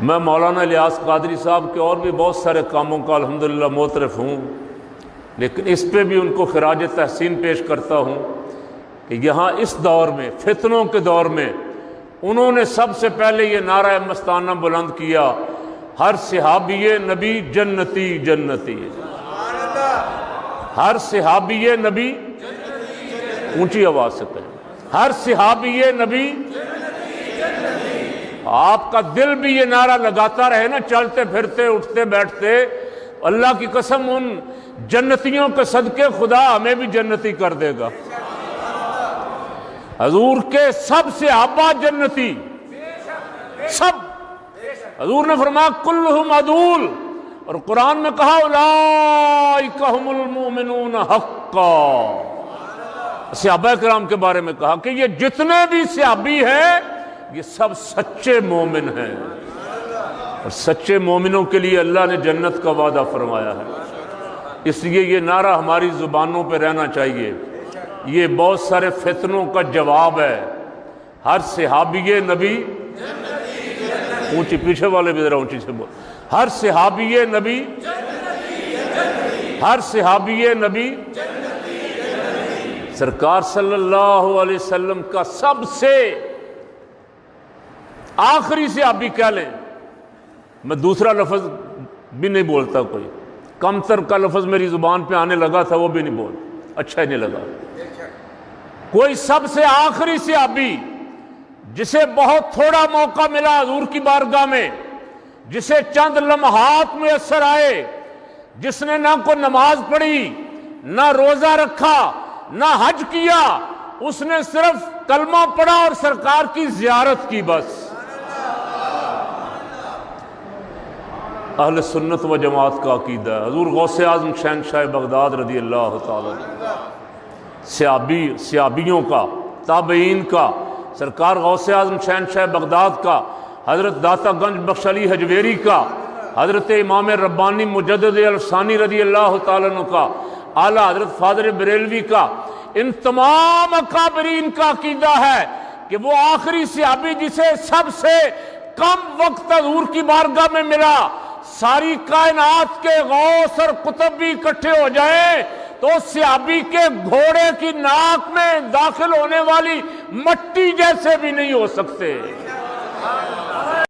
میں مولانا الیاس قادری صاحب کے اور بھی بہت سارے کاموں کا الحمدللہ معترف ہوں، لیکن اس پہ بھی ان کو خراج تحسین پیش کرتا ہوں کہ یہاں اس دور میں، فتنوں کے دور میں، انہوں نے سب سے پہلے یہ نعرہ مستانہ بلند کیا، ہر صحابی نبی جنتی جنتی، ہر صحابی نبی، اونچی آواز سے کہیں، ہر صحابی نبی، آپ کا دل بھی یہ نعرہ لگاتا رہے نا، چلتے پھرتے اٹھتے بیٹھتے، اللہ کی قسم ان جنتیوں کے صدقے خدا ہمیں بھی جنتی کر دے گا۔ حضور کے سب صحابہ جنتی، سب، حضور نے فرمایا کلہم عدول، اور قرآن میں کہا اولئک ھم المؤمنون حقا، صحابہ کرام کے بارے میں کہا کہ یہ جتنے بھی صحابی ہیں یہ سب سچے مومن ہیں، اور سچے مومنوں کے لیے اللہ نے جنت کا وعدہ فرمایا ہے۔ اس لیے یہ نعرہ ہماری زبانوں پہ رہنا چاہیے، یہ بہت سارے فتنوں کا جواب ہے۔ ہر صحابی نبی، اونچی، پیچھے والے بھی ذرا اونچی سے بول، ہر صحابی نبی، ہر صحابی نبی، سرکار صلی اللہ علیہ وسلم کا سب سے آخری صحابی کہہ لیں، میں دوسرا لفظ بھی نہیں بولتا، کوئی کم تر کا لفظ میری زبان پہ آنے لگا تھا وہ بھی نہیں بول، اچھا ہی نہیں لگا۔ کوئی سب سے آخری صحابی جسے بہت تھوڑا موقع ملا حضور کی بارگاہ میں، جسے چند لمحات میسر آئے، جس نے نہ کوئی نماز پڑھی، نہ روزہ رکھا، نہ حج کیا، اس نے صرف کلمہ پڑھا اور سرکار کی زیارت کی، بس۔ اہل سنت و جماعت کا عقیدہ ہے، حضور غوث اعظم شہنشاہ بغداد رضی اللہ تعالی عنہ، صحابیوں کا، تابعین کا، سرکار غوث اعظم شہنشاہ بغداد کا، حضرت داتا گنج بخش علی حجویری کا، حضرت امام ربانی مجدد الفسانی رضی اللہ تعالیٰ عنہ کا، اعلیٰ حضرت فاضل بریلوی کا، ان تمام اکابرین کا عقیدہ ہے کہ وہ آخری صحابی جسے سب سے کم وقت حضور کی بارگاہ میں ملا، ساری کائنات کے غوث اور قطب بھی اکٹھے ہو جائیں تو صحابی کے گھوڑے کی ناک میں داخل ہونے والی مٹی جیسے بھی نہیں ہو سکتے۔